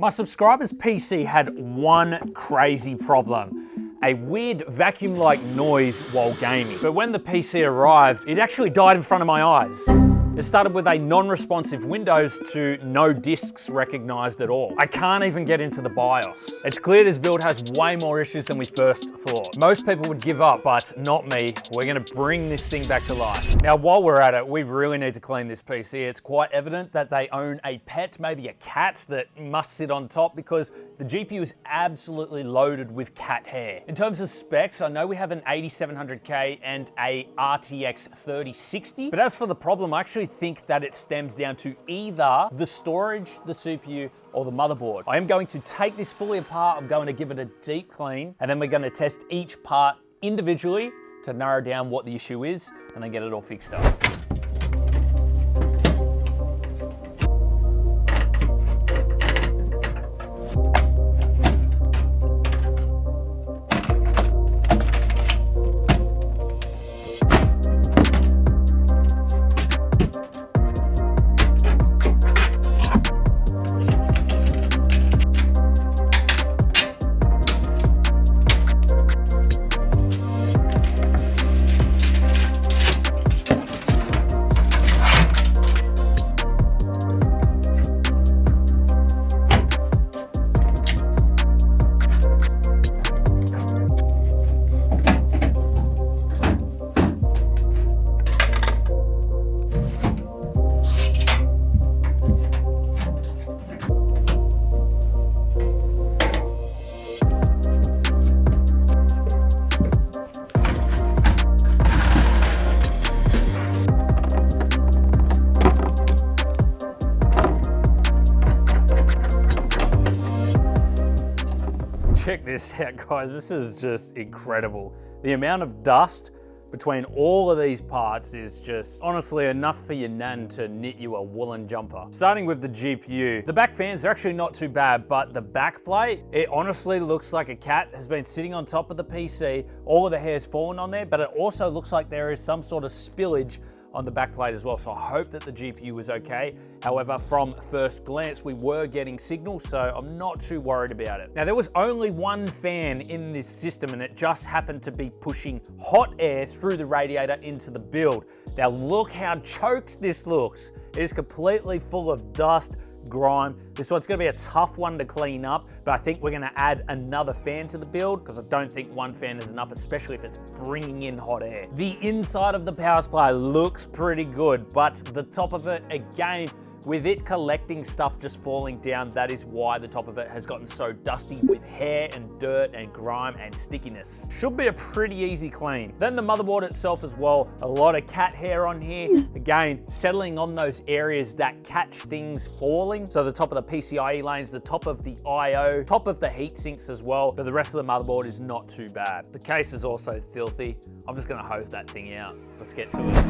My subscriber's PC had one crazy problem: a weird vacuum-like noise while gaming. But when the PC arrived, it actually died in front of my eyes. It started with a non-responsive Windows to no disks recognized at all. I can't even get into the BIOS. It's clear this build has way more issues than we first thought. Most people would give up, but not me. We're gonna bring this thing back to life. Now, while we're at it, we really need to clean this PC. It's quite evident that they own a pet, maybe a cat, that must sit on top because the GPU is absolutely loaded with cat hair. In terms of specs, I know we have an 8700K and a RTX 3060, but as for the problem, I actually think that it stems down to either the storage, the CPU, or the motherboard. I am going to take this fully apart. I'm going to give it a deep clean, and then we're going to test each part individually to narrow down what the issue is and then get it all fixed up. Check this out, guys. This is just incredible. The amount of dust between all of these parts is just honestly enough for your nan to knit you a woolen jumper. Starting with the GPU, the back fans are actually not too bad, but the back plate, it honestly looks like a cat has been sitting on top of the PC. All of the hair's fallen on there, but it also looks like there is some sort of spillage on the back plate as well. So I hope that the GPU was okay. However, from first glance, we were getting signal, so I'm not too worried about it. Now, there was only one fan in this system, and it just happened to be pushing hot air through the radiator into the build. Now, look how choked this looks. It is completely full of dust, grime. This one's gonna be a tough one to clean up, but I think we're gonna add another fan to the build because I don't think one fan is enough, especially if it's bringing in hot air. The inside of the power supply looks pretty good, but the top of it, again, with it collecting stuff just falling down, that is why the top of it has gotten so dusty with hair and dirt and grime and stickiness. Should be a pretty easy clean. Then the motherboard itself as well, a lot of cat hair on here. Again, settling on those areas that catch things falling. So the top of the PCIe lanes, the top of the IO, top of the heat sinks as well, but the rest of the motherboard is not too bad. The case is also filthy. I'm just gonna hose that thing out. Let's get to it.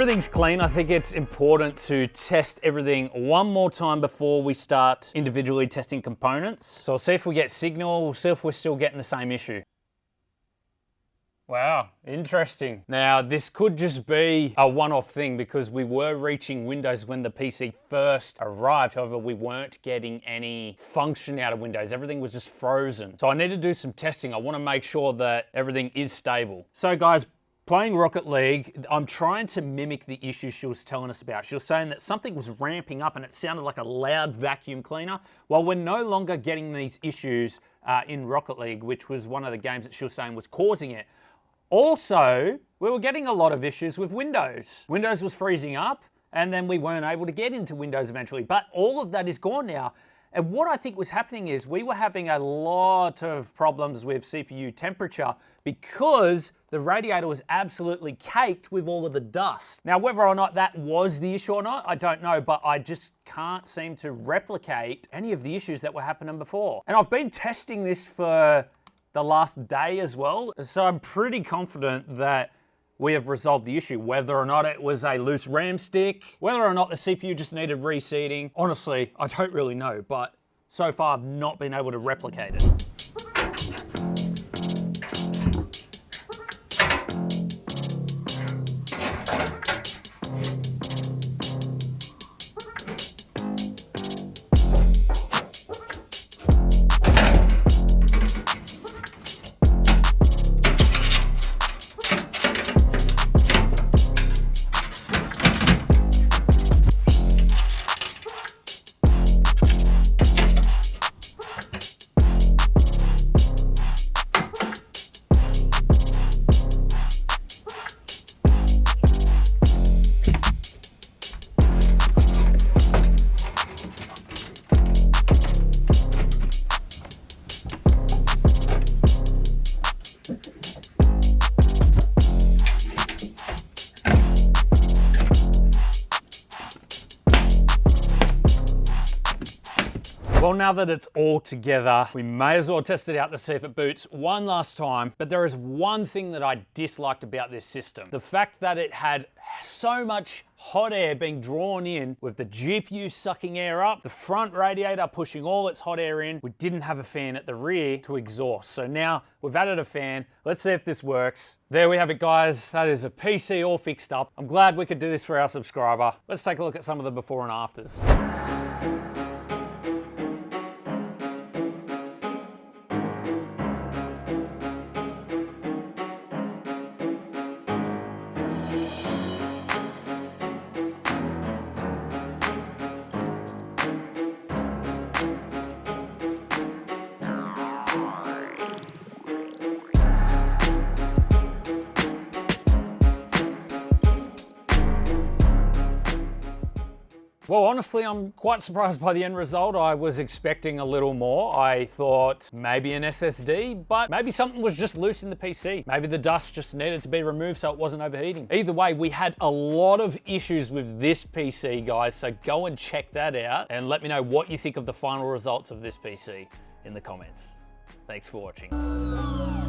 everything's clean. I think it's important to test everything one more time before we start individually testing components. So I'll see if we get signal, we'll see if we're still getting the same issue. Wow, interesting. Now, this could just be a one-off thing because we were reaching Windows when the PC first arrived. However, we weren't getting any function out of Windows. Everything was just frozen. So I need to do some testing. I want to make sure that everything is stable. So guys, playing Rocket League, I'm trying to mimic the issues she was telling us about. She was saying that something was ramping up and it sounded like a loud vacuum cleaner. Well, we're no longer getting these issues in Rocket League, which was one of the games that she was saying was causing it. Also, we were getting a lot of issues with Windows. Windows was freezing up, and then we weren't able to get into Windows eventually. But all of that is gone now. And what I think was happening is we were having a lot of problems with CPU temperature because the radiator was absolutely caked with all of the dust. Now, whether or not that was the issue or not, I don't know, but I just can't seem to replicate any of the issues that were happening before. And I've been testing this for the last day as well. So I'm pretty confident that we have resolved the issue, whether or not it was a loose RAM stick, whether or not the CPU just needed reseating. Honestly, I don't really know, but so far I've not been able to replicate it. Well, now that it's all together, we may as well test it out to see if it boots one last time. But there is one thing that I disliked about this system. The fact that it had so much hot air being drawn in with the GPU sucking air up, the front radiator pushing all its hot air in. We didn't have a fan at the rear to exhaust. So now we've added a fan. Let's see if this works. There we have it, guys. That is a PC all fixed up. I'm glad we could do this for our subscriber. Let's take a look at some of the before and afters. Well, honestly, I'm quite surprised by the end result. I was expecting a little more. I thought maybe an SSD, but maybe something was just loose in the PC. Maybe the dust just needed to be removed so it wasn't overheating. Either way, we had a lot of issues with this PC, guys, so go and check that out and let me know what you think of the final results of this PC in the comments. Thanks for watching.